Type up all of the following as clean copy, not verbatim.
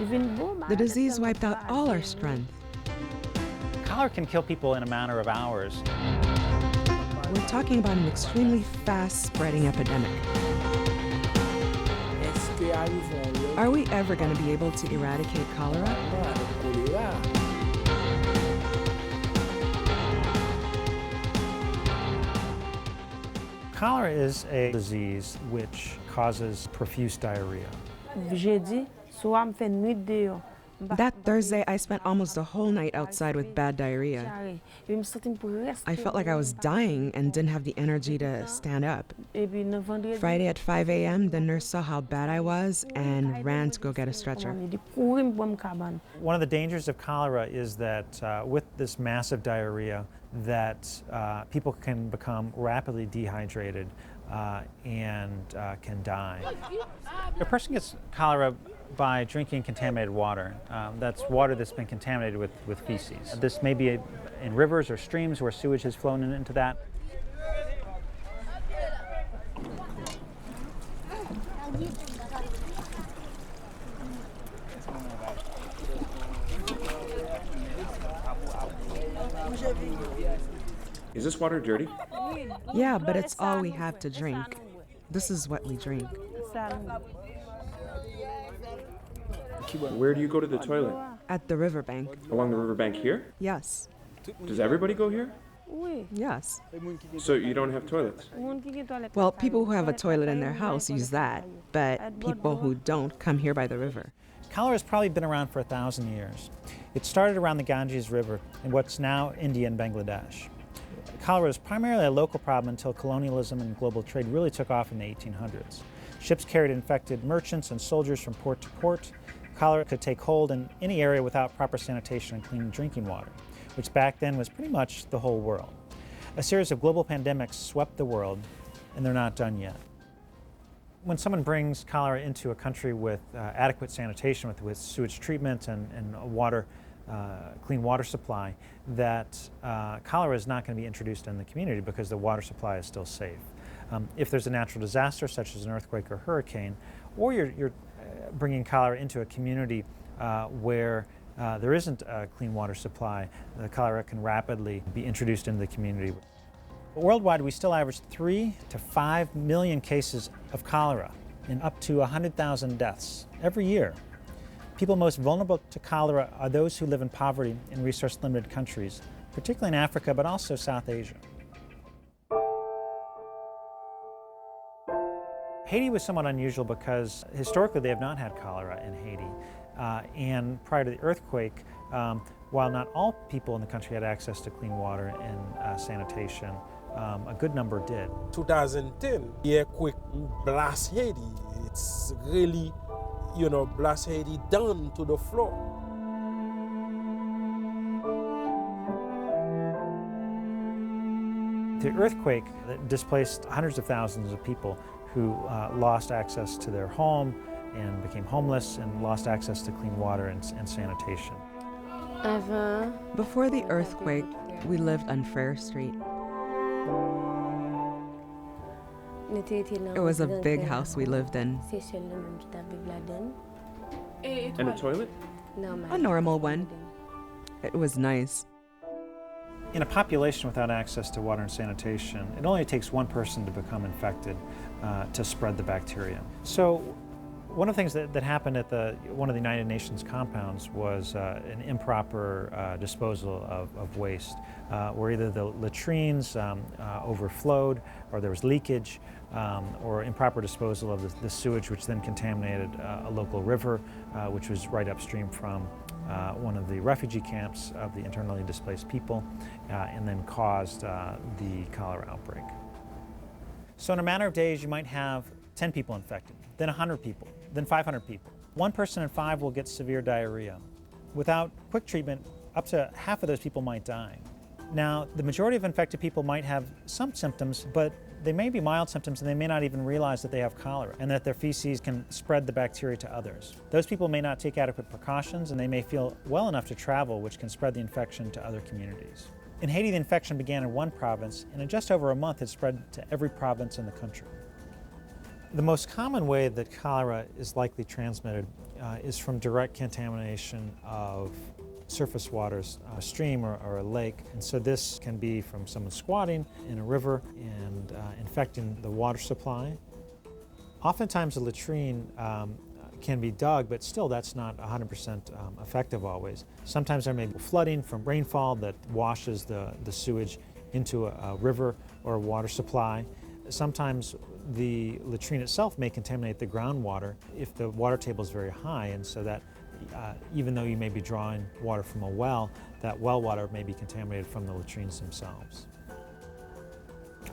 The disease wiped out all our strength. Cholera can kill people in a matter of hours. We're talking about an extremely fast-spreading epidemic. Are we ever going to be able to eradicate cholera? Cholera is a disease which causes profuse diarrhea. That Thursday, I spent almost a whole night outside with bad diarrhea. I felt like I was dying and didn't have the energy to stand up. Friday at 5 a.m., the nurse saw how bad I was and ran to go get a stretcher. One of the dangers of cholera is that with this massive diarrhea, that people can become rapidly dehydrated and can die. A person gets cholera by drinking contaminated water. That's water that's been contaminated with feces. This may be in rivers or streams where sewage has flown into that. Is this water dirty? Yeah, but it's all we have to drink. This is what we drink. Where do you go to the toilet? At the riverbank. Along the riverbank here? Yes. Does everybody go here? Yes. So you don't have toilets? Well, people who have a toilet in their house use that, but people who don't come here by the river. Cholera has probably been around for 1,000 years. It started around the Ganges River in what's now India and Bangladesh. Cholera was primarily a local problem until colonialism and global trade really took off in the 1800s. Ships carried infected merchants and soldiers from port to port. Cholera could take hold in any area without proper sanitation and clean drinking water, which back then was pretty much the whole world. A series of global pandemics swept the world, and they're not done yet. When someone brings cholera into a country with adequate sanitation, with sewage treatment and clean water supply, that cholera is not going to be introduced in the community because the water supply is still safe. If there's a natural disaster such as an earthquake or hurricane, or you're bringing cholera into a community where there isn't a clean water supply, the cholera can rapidly be introduced into the community. Worldwide, we still average 3 to 5 million cases of cholera and up to 100,000 deaths every year. People most vulnerable to cholera are those who live in poverty in resource-limited countries, particularly in Africa, but also South Asia. Haiti was somewhat unusual because historically they have not had cholera in Haiti. And prior to the earthquake, while not all people in the country had access to clean water and sanitation, a good number did. 2010, the earthquake blast Haiti. It's really, blast Haiti down to the floor. The earthquake displaced hundreds of thousands of people who lost access to their home and became homeless and lost access to clean water and sanitation. Before the earthquake, we lived on Frere Street. It was a big house we lived in. And a toilet? A normal one. It was nice. In a population without access to water and sanitation, it only takes one person to become infected to spread the bacteria. So one of the things that happened at one of the United Nations compounds was an improper disposal of waste, where either the latrines overflowed, or there was leakage, or improper disposal of the sewage, which then contaminated a local river, which was right upstream from one of the refugee camps of the internally displaced people, and then caused the cholera outbreak. So in a matter of days, you might have 10 people infected, then 100 people, then 500 people. 1 person in 5 will get severe diarrhea. Without quick treatment, up to half of those people might die. Now, the majority of infected people might have some symptoms, but they may be mild symptoms and they may not even realize that they have cholera and that their feces can spread the bacteria to others. Those people may not take adequate precautions and they may feel well enough to travel, which can spread the infection to other communities. In Haiti, the infection began in one province and in just over a month it spread to every province in the country. The most common way that cholera is likely transmitted is from direct contamination of surface waters, a stream or a lake. And so this can be from someone squatting in a river and infecting the water supply. Oftentimes a latrine can be dug, but still that's not 100% effective always. Sometimes there may be flooding from rainfall that washes the sewage into a river or a water supply. Sometimes the latrine itself may contaminate the groundwater if the water table is very high, and so that even though you may be drawing water from a well, that well water may be contaminated from the latrines themselves.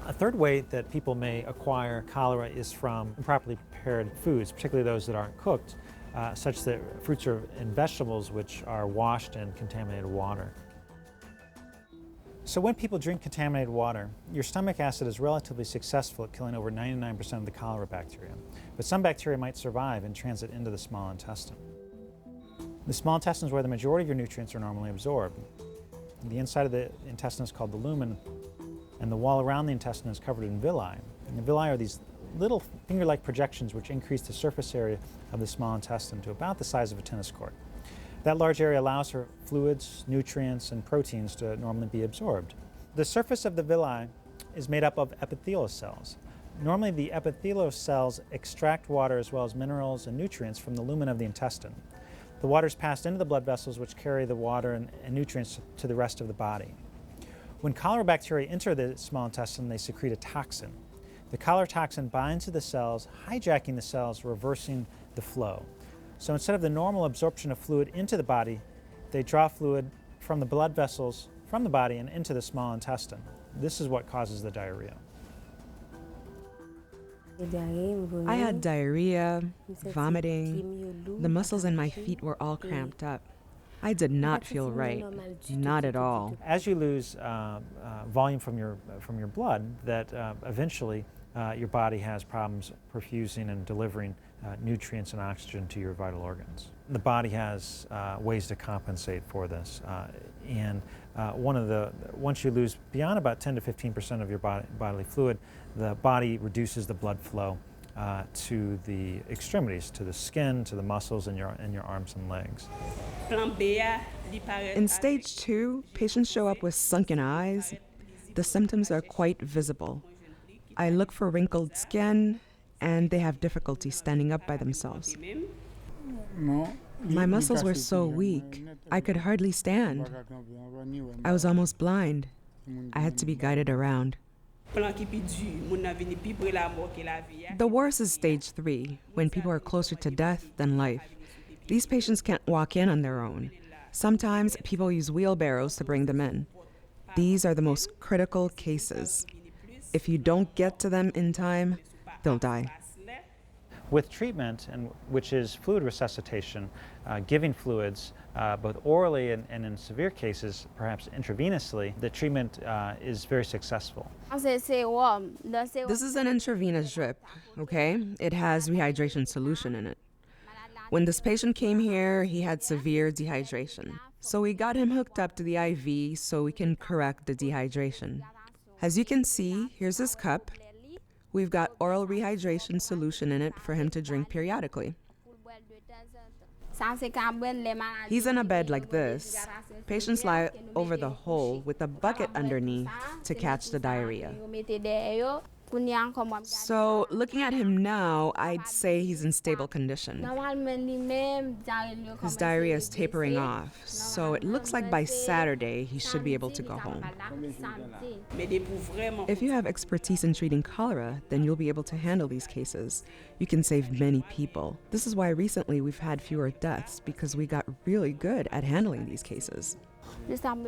A third way that people may acquire cholera is from improperly prepared foods, particularly those that aren't cooked, such that fruits and vegetables which are washed in contaminated water. So when people drink contaminated water, your stomach acid is relatively successful at killing over 99% of the cholera bacteria, but some bacteria might survive and transit into the small intestine. The small intestine is where the majority of your nutrients are normally absorbed. The inside of the intestine is called the lumen, and the wall around the intestine is covered in villi. And the villi are these little finger-like projections which increase the surface area of the small intestine to about the size of a tennis court. That large area allows for fluids, nutrients, and proteins to normally be absorbed. The surface of the villi is made up of epithelial cells. Normally the epithelial cells extract water as well as minerals and nutrients from the lumen of the intestine. The water is passed into the blood vessels which carry the water and nutrients to the rest of the body. When cholera bacteria enter the small intestine, they secrete a toxin. The cholera toxin binds to the cells, hijacking the cells, reversing the flow. So instead of the normal absorption of fluid into the body, they draw fluid from the blood vessels from the body and into the small intestine. This is what causes the diarrhea. I had diarrhea, vomiting. The muscles in my feet were all cramped up. I did not feel right, not at all. As you lose volume from your blood, that eventually your body has problems perfusing and delivering nutrients and oxygen to your vital organs. The body has ways to compensate for this, and once you lose beyond about 10 to 15% of your bodily fluid, the body reduces the blood flow to the extremities, to the skin, to the muscles in your arms and legs. In stage 2, patients show up with sunken eyes. The symptoms are quite visible. I look for wrinkled skin, and they have difficulty standing up by themselves. My muscles were so weak, I could hardly stand. I was almost blind. I had to be guided around. The worst is stage 3, when people are closer to death than life. These patients can't walk in on their own. Sometimes people use wheelbarrows to bring them in. These are the most critical cases. If you don't get to them in time, they'll die. With treatment, which is fluid resuscitation, giving fluids both orally and in severe cases, perhaps intravenously, the treatment is very successful. This is an intravenous drip, okay? It has rehydration solution in it. When this patient came here, he had severe dehydration. So we got him hooked up to the IV so we can correct the dehydration. As you can see, here's his cup. We've got oral rehydration solution in it for him to drink periodically. He's in a bed like this. Patients lie over the hole with a bucket underneath to catch the diarrhea. So, looking at him now, I'd say he's in stable condition. His diarrhea is tapering off, so it looks like by Saturday he should be able to go home. If you have expertise in treating cholera, then you'll be able to handle these cases. You can save many people. This is why recently we've had fewer deaths, because we got really good at handling these cases.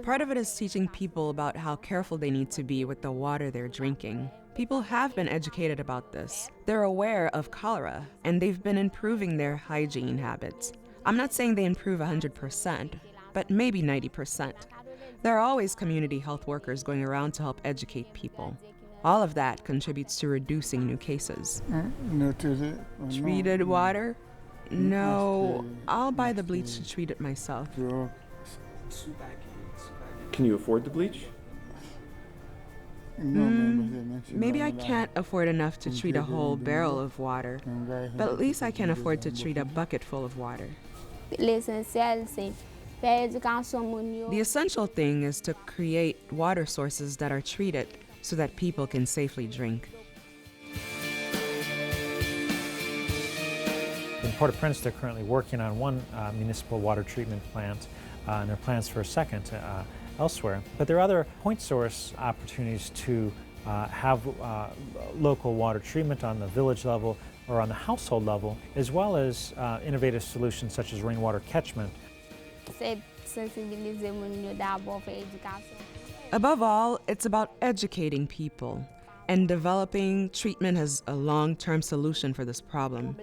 Part of it is teaching people about how careful they need to be with the water they're drinking. People have been educated about this. They're aware of cholera, and they've been improving their hygiene habits. I'm not saying they improve 100%, but maybe 90%. There are always community health workers going around to help educate people. All of that contributes to reducing new cases. Treated water? No, I'll buy the bleach to treat it myself. Can you afford the bleach? Maybe I can't afford enough to treat a whole barrel of water, but at least I can afford to treat a bucket full of water. The essential thing is to create water sources that are treated so that people can safely drink. In Port-au-Prince, they're currently working on one municipal water treatment plant, and there are plans for a second elsewhere. But there are other point source opportunities to have local water treatment on the village level or on the household level, as well as innovative solutions such as rainwater catchment. Above all, it's about educating people and developing treatment as a long-term solution for this problem.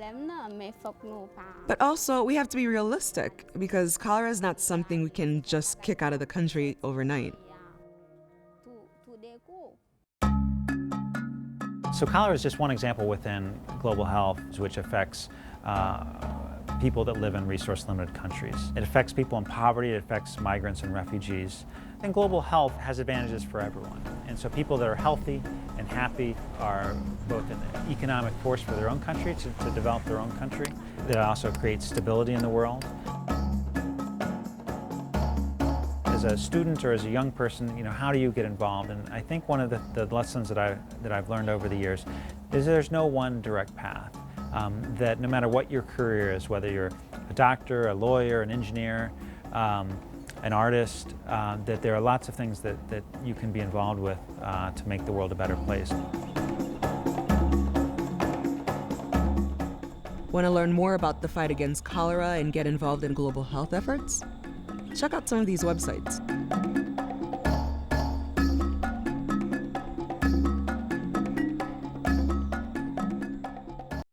But also, we have to be realistic because cholera is not something we can just kick out of the country overnight. So cholera is just one example within global health, which affects people that live in resource-limited countries. It affects people in poverty, it affects migrants and refugees. And global health has advantages for everyone. And so people that are healthy and happy are both an economic force for their own country to develop their own country. That also creates stability in the world. As a student or as a young person, how do you get involved? And I think one of the lessons that I've learned over the years is there's no one direct path. That no matter what your career is, whether you're a doctor, a lawyer, an engineer, an artist, that there are lots of things that you can be involved with to make the world a better place. Want to learn more about the fight against cholera and get involved in global health efforts? Check out some of these websites.